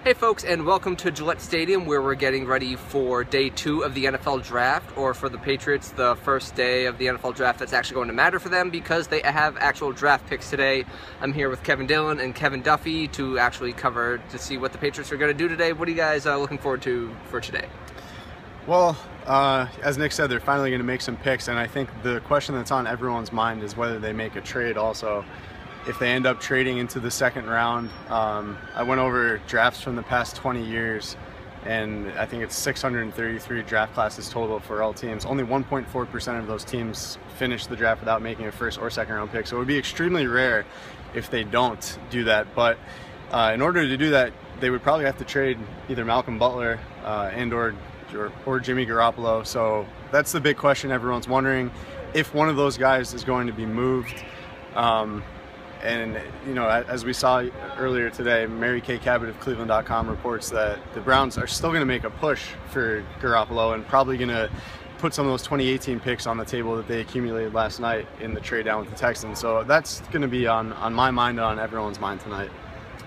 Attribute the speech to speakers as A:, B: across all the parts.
A: Hey folks, and welcome to Gillette Stadium, where we're getting ready for day 2 of the NFL Draft, or for the Patriots, the first day of the NFL Draft that's actually going to matter for them because they have actual draft picks today. I'm here with Kevin Dillon and Kevin Duffy to actually cover to see what the Patriots are going to do today. What are you guys looking forward to for today?
B: Well, as Nick said, they're finally going to make some picks, and I think the question that's on everyone's mind is whether they make a trade also. If they end up trading into the second round, I went over drafts from the past 20 years, and I think it's 633 draft classes total for all teams. Only 1.4% of those teams finish the draft without making a first or second round pick, so it would be extremely rare if they don't do that. But in order to do that, they would probably have to trade either Malcolm Butler and or Jimmy Garoppolo. So that's the big question everyone's wondering, if one of those guys is going to be moved. And, you know, as we saw earlier today, Mary Kay Cabot of Cleveland.com reports that the Browns are still going to make a push for Garoppolo and probably going to put some of those 2018 picks on the table that they accumulated last night in the trade down with the Texans. So that's going to be on my mind and on everyone's mind tonight.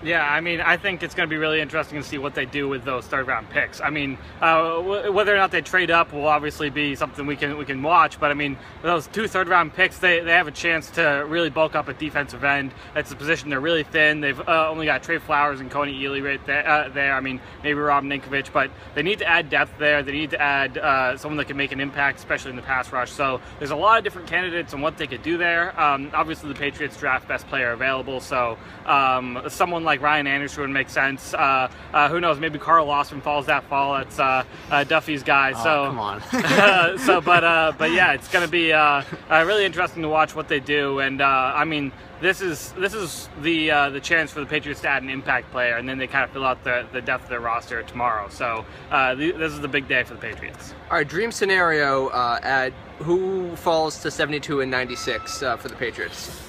C: Yeah, I mean, I think it's going to be really interesting to see what they do with those third-round picks. I mean, whether or not they trade up will obviously be something we can watch. But I mean, those 2 third-round picks, they have a chance to really bulk up at defensive end. That's a position they're really thin. They've only got Trey Flowers and Coney Ely right there. I mean, maybe Rob Ninkovich, but they need to add depth there. They need to add someone that can make an impact, especially in the pass rush. So there's a lot of different candidates on what they could do there. Obviously, the Patriots draft best player available, so someone like Ryan Anderson would make sense. Who knows? Maybe Carl Lawson falls that fall. That's Duffy's guy.
B: Oh,
C: so
B: come on.
C: but yeah, it's going to be really interesting to watch what they do. And I mean, this is the chance for the Patriots to add an impact player, and then they kind of fill out the depth of their roster tomorrow. So this is the big day for the Patriots.
A: All right, dream scenario at who falls to 72 and 96 for the Patriots?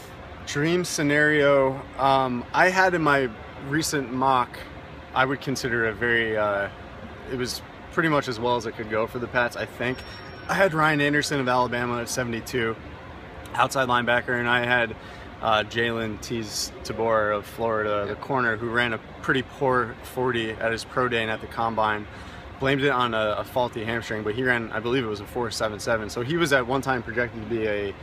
B: Dream scenario, I had in my recent mock, I would consider a very, it was pretty much as well as it could go for the Pats, I think. I had Ryan Anderson of Alabama at 72, outside linebacker, and I had Jalen Tabor of Florida, the corner, who ran a pretty poor 40 at his pro day and at the combine. Blamed it on a faulty hamstring, but he ran, I believe it was a 4.77, so he was at one time projected to be a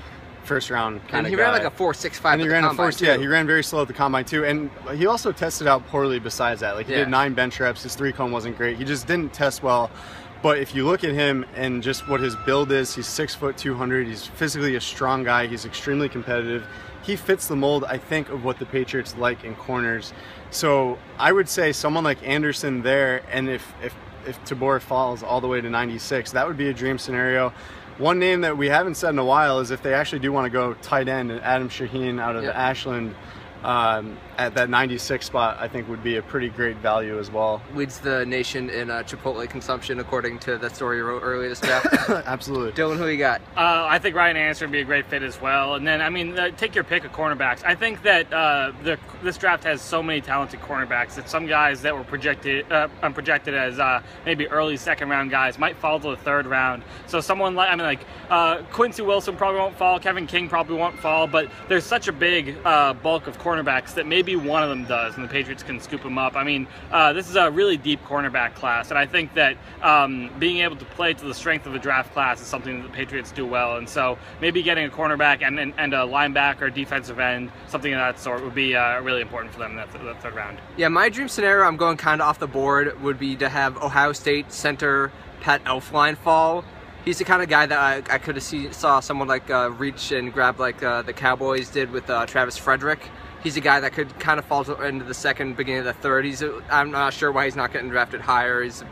B: first round kind of guy.
A: And he ran like a 4.65 at the combine too.
B: Yeah, he ran very slow at the combine too, and he also tested out poorly besides that. Like he did 9 bench reps, his 3-cone wasn't great. He just didn't test well. But if you look at him and just what his build is, he's 6 foot 200. He's physically a strong guy. He's extremely competitive. He fits the mold, I think, of what the Patriots like in corners. So I would say someone like Anderson there, and if Tabor falls all the way to 96, that would be a dream scenario. One name that we haven't said in a while is if they actually do want to go tight end, and Adam Shaheen out of Ashland at that 96 spot, I think would be a pretty great value as well.
A: Leads the nation in Chipotle consumption, according to the story you wrote earlier this draft.
B: Absolutely.
A: Dillon, who you got?
C: I think Ryan Anderson would be a great fit as well. And then, I mean, take your pick of cornerbacks. I think that this draft has so many talented cornerbacks that some guys that were projected as maybe early second-round guys might fall to the third round. So someone like, Quincy Wilson probably won't fall. Kevin King probably won't fall. But there's such a big bulk of cornerbacks that maybe one of them does, and the Patriots can scoop them up. I mean, this is a really deep cornerback class, and I think that being able to play to the strength of the draft class is something that the Patriots do well. And so maybe getting a cornerback and a linebacker, defensive end, something of that sort would be really important for them in that third round.
A: Yeah, my dream scenario, I'm going kind of off the board, would be to have Ohio State center Pat Elflein fall. He's the kind of guy that I could have saw someone like reach and grab like the Cowboys did with Travis Frederick. He's a guy that could kind of fall into the second, beginning of the third. I'm not sure why he's not getting drafted higher. He's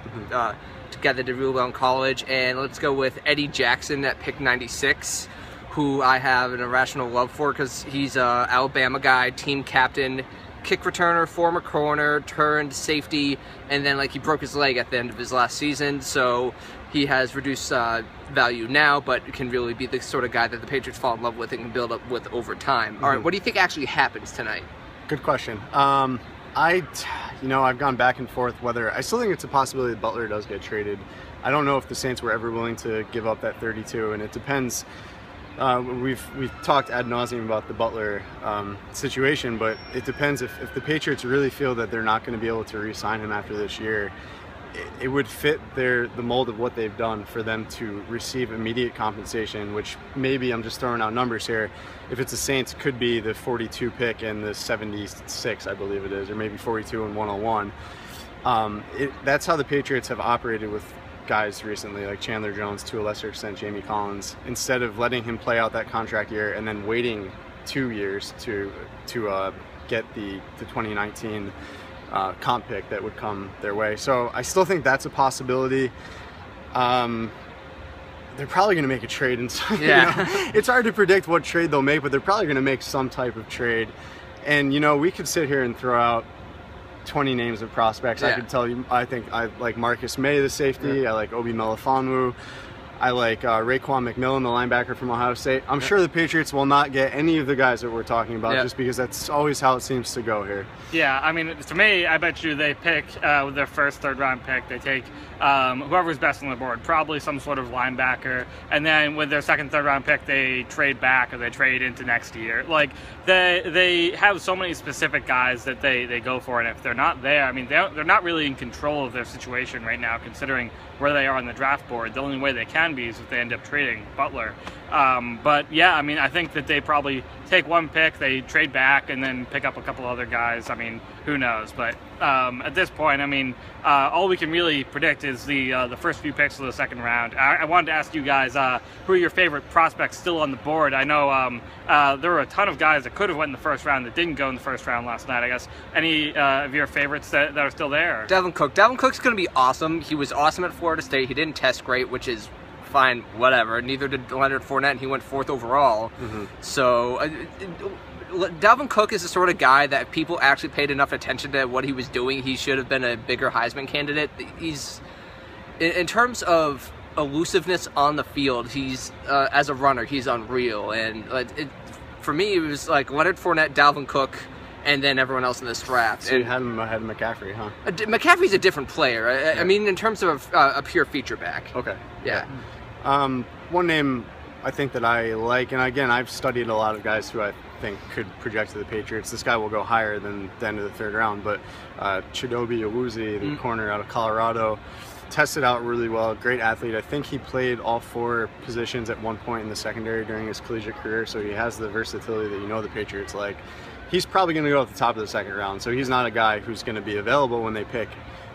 A: together did really well in college. And let's go with Eddie Jackson at pick 96, who I have an irrational love for because he's a Alabama guy, team captain, kick returner, former corner, turned safety, and then like he broke his leg at the end of his last season. So he has reduced value now, but can really be the sort of guy that the Patriots fall in love with and can build up with over time. All right, what do you think actually happens tonight?
B: Good question. I've gone back and forth whether I still think it's a possibility that Butler does get traded. I don't know if the Saints were ever willing to give up that 32, and it depends We've talked ad nauseum about the Butler situation, but it depends if the Patriots really feel that they're not going to be able to re-sign him after this year. It would fit the mold of what they've done for them to receive immediate compensation, which maybe, I'm just throwing out numbers here, if it's the Saints, could be the 42 pick and the 76, I believe it is, or maybe 42 and 101. That's how the Patriots have operated with guys recently, like Chandler Jones, to a lesser extent Jamie Collins. Instead of letting him play out that contract year and then waiting 2 years to get the 2019 comp pick that would come their way. So I still think that's a possibility. They're probably going to make a trade, and
A: yeah.
B: It's hard to predict what trade they'll make, but they're probably going to make some type of trade. And we could sit here and throw out 20 names of prospects. Yeah. I could tell you, I think I like Marcus May, the safety. Yeah. I like Obi Melifonwu. I like Raekwon McMillan, the linebacker from Ohio State. I'm sure the Patriots will not get any of the guys that we're talking about, just because that's always how it seems to go here. Yeah,
C: I mean, to me, I bet you they pick with their first third-round pick, they take whoever's best on the board, probably some sort of linebacker, and then with their second, third-round pick, they trade back or they trade into next year. Like, they have so many specific guys that they go for, and if they're not there, I mean, they're not really in control of their situation right now, considering where they are on the draft board. The only way they can be is if they end up trading Butler. But yeah, I mean, I think that they probably take one pick, they trade back, and then pick up a couple other guys. I mean, who knows? But at this point, I mean, all we can really predict is the first few picks of the second round. I wanted to ask you guys, who are your favorite prospects still on the board? I know there were a ton of guys that could have went in the first round that didn't go in the first round last night, I guess. Any of your favorites that are still there?
A: Dalvin Cook. Dalvin Cook's going to be awesome. He was awesome at Florida State. He didn't test great, which is fine, whatever. Neither did Leonard Fournette, and he went 4th overall. Mm-hmm. So Dalvin Cook is the sort of guy that if people actually paid enough attention to what he was doing, he should have been a bigger Heisman candidate. He's, in terms of elusiveness on the field, he's as a runner, he's unreal. And for me, it was like Leonard Fournette, Dalvin Cook, and then everyone else in this draft.
B: So you had him ahead of McCaffrey, huh?
A: McCaffrey's a different player. I mean, in terms of a pure feature back.
B: Okay.
A: Yeah.
B: One name I think that I like, and again, I've studied a lot of guys who I think could project to the Patriots. This guy will go higher than the end of the third round, but Chidobe Awuzie, the corner out of Colorado, tested out really well, great athlete. I think he played all 4 positions at one point in the secondary during his collegiate career, so he has the versatility that the Patriots like. He's probably going to go at the top of the second round, so he's not a guy who's going to be available when they pick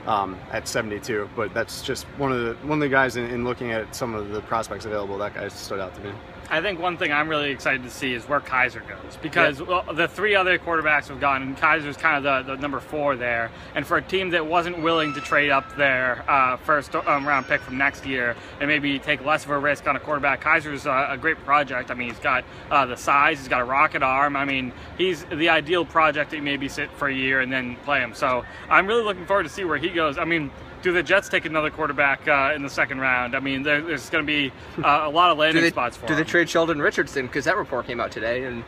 B: at 72. But that's just one of the guys in looking at some of the prospects available. That guy stood out to me.
C: I think one thing I'm really excited to see is where Kaiser goes, because the 3 other quarterbacks have gone, and Kaiser's kind of the number 4 there. And for a team that wasn't willing to trade up their first round pick from next year and maybe take less of a risk on a quarterback, Kaiser's a great project. I mean, he's got the size, he's got a rocket arm. I mean, he's the ideal project that you maybe sit for a year and then play him. So I'm really looking forward to see where he goes. I mean, do the Jets take another quarterback in the second round? I mean, there's going to be a lot of landing spots for him.
A: Do they trade Sheldon Richardson? Because that report came out today, and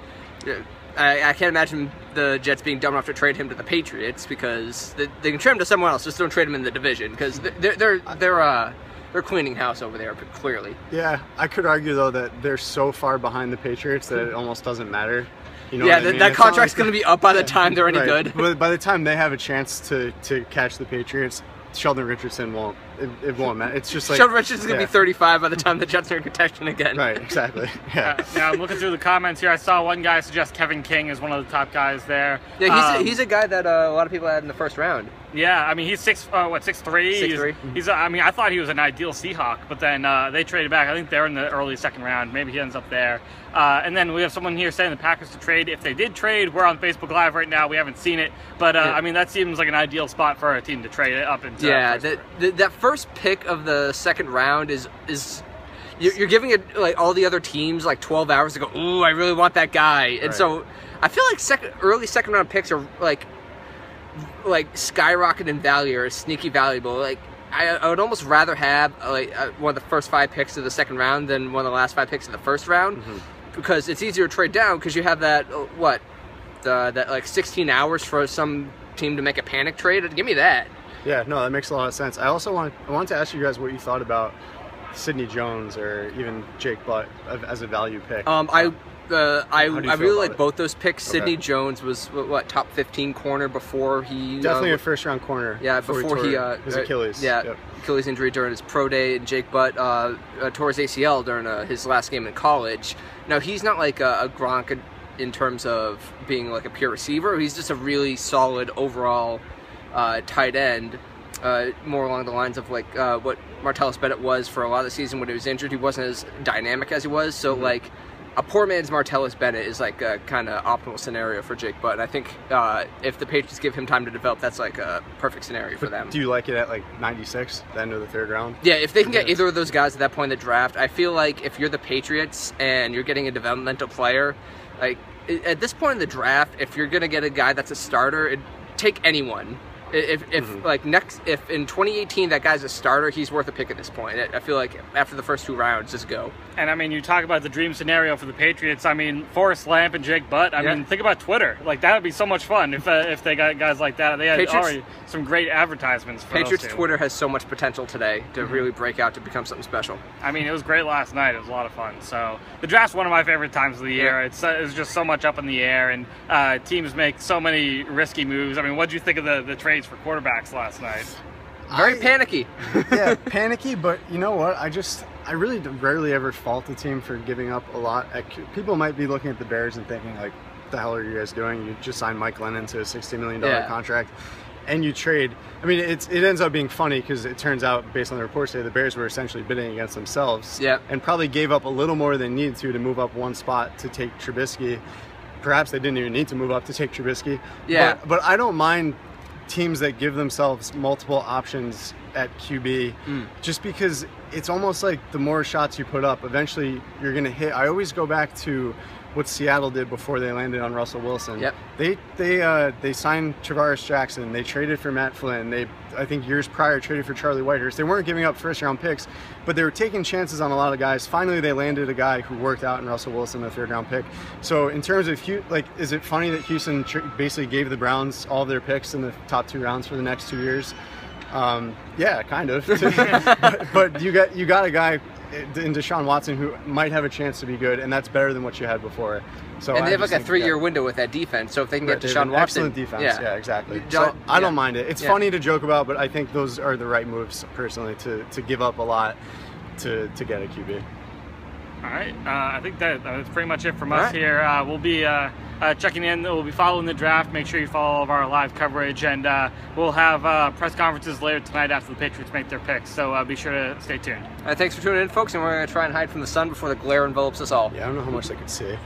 A: I can't imagine the Jets being dumb enough to trade him to the Patriots, because they can trade him to someone else. Just don't trade him in the division, because they're cleaning house over there, clearly.
B: Yeah, I could argue though that they're so far behind the Patriots that it almost doesn't matter.
A: That contract's going to be up by the time they're any good.
B: But by the time they have a chance to catch the Patriots, Sheldon Richardson won't. It won't matter. It's just like
A: Sheldon Richardson's gonna be 35 by the time the Jets are in contention again.
B: Right. Exactly. Yeah.
C: Now I'm looking through the comments here. I saw one guy suggest Kevin King as one of the top guys there.
A: Yeah, he's a guy that a lot of people had in the first round.
C: Yeah, I mean, he's 6'3".
A: 6'3".
C: He's I mean, I thought he was an ideal Seahawk, but then they traded back. I think they're in the early second round. Maybe he ends up there. And then we have someone here saying the Packers to trade. If they did trade, we're on Facebook Live right now. We haven't seen it, but I mean, that seems like an ideal spot for a team to trade it up into.
A: Yeah, that first pick of the second round is you're giving it like all the other teams like 12 hours to go. Ooh, I really want that guy, and so I feel like early second round picks are like skyrocket in value or sneaky valuable. Like I would almost rather have one of the first 5 picks of the second round than one of the last 5 picks of the first round, because it's easier to trade down because you have that that like 16 hours for some team to make a panic trade. Give me that.
B: Yeah, no, that makes a lot of sense. I also wanted to ask you guys what you thought about Sidney Jones or even Jake Butt as a value pick.
A: I really like
B: it?
A: both those picks.
B: Okay.
A: Sidney Jones was what top 15 corner before he
B: Definitely a first round corner.
A: Yeah, before he
B: his Achilles.
A: Yeah,
B: Yep.
A: Achilles injury during his pro day. And Jake Butt tore his ACL during his last game in college. Now he's not like a Gronk in terms of being like a pure receiver. He's just a really solid overall tight end. More along the lines of like what Martellus Bennett was for a lot of the season when he was injured. He wasn't as dynamic as he was. So like a poor man's Martellus Bennett is like a kind of optimal scenario for Jake Butt. And I think if the Patriots give him time to develop, that's like a perfect scenario for them.
B: Do you like it at like 96, the end of the 3rd round?
A: Yeah, if they can get either of those guys at that point in the draft, I feel like if you're the Patriots and you're getting a developmental player, like at this point in the draft, if you're gonna get a guy that's a starter, take anyone. If in 2018 that guy's a starter, he's worth a pick at this point. I feel like after the first 2 rounds, just go.
C: And I mean, you talk about the dream scenario for the Patriots. I mean, Forrest Lamp and Jake Butt. I mean, think about Twitter. Like that would be so much fun if they got guys like that. They had already some great advertisements. For
A: Patriots
C: those two.
A: Twitter has so much potential today to really break out to become something special.
C: I mean, it was great last night. It was a lot of fun. So the draft's one of my favorite times of the year. It's just so much up in the air, and teams make so many risky moves. I mean, what did you think of the trades for quarterbacks last night?
A: Very panicky.
B: Yeah, panicky, but you know what? I really rarely ever fault a team for giving up a lot. People might be looking at the Bears and thinking, like, what the hell are you guys doing? You just signed Mike Lennon to a $60 million contract, and you trade. I mean, it ends up being funny because it turns out, based on the reports today, the Bears were essentially bidding against themselves and probably gave up a little more than they needed to move up one spot to take Trubisky. Perhaps they didn't even need to move up to take Trubisky.
A: Yeah.
B: But I don't mind teams that give themselves multiple options at QB just because it's almost like the more shots you put up, eventually you're going to hit. I always go back to what Seattle did before they landed on Russell Wilson.
A: Yep.
B: They signed Travaris Jackson. They traded for Matt Flynn. They, I think years prior, traded for Charlie Whitehurst. They weren't giving up first-round picks, but they were taking chances on a lot of guys. Finally, they landed a guy who worked out in Russell Wilson, the 3rd-round pick. So in terms of, is it funny that Houston basically gave the Browns all their picks in the top 2 rounds for the next 2 years? Yeah, kind of. but you got a guy in Deshaun Watson who might have a chance to be good, and that's better than what you had before. So
A: and they have like a 3-year window with that defense. So if they can get Deshaun Watson,
B: excellent defense. Yeah, exactly. So I don't mind it. It's funny to joke about, but I think those are the right moves personally to give up a lot to get a QB.
C: All right, I think that's pretty much it from us here. We'll be checking in. We'll be following the draft. Make sure you follow all of our live coverage, and we'll have press conferences later tonight after the Patriots make their picks. So be sure to stay tuned.
A: Thanks for tuning in, folks, and we're going to try and hide from the sun before the glare envelops us all.
B: Yeah, I don't know how much they could see.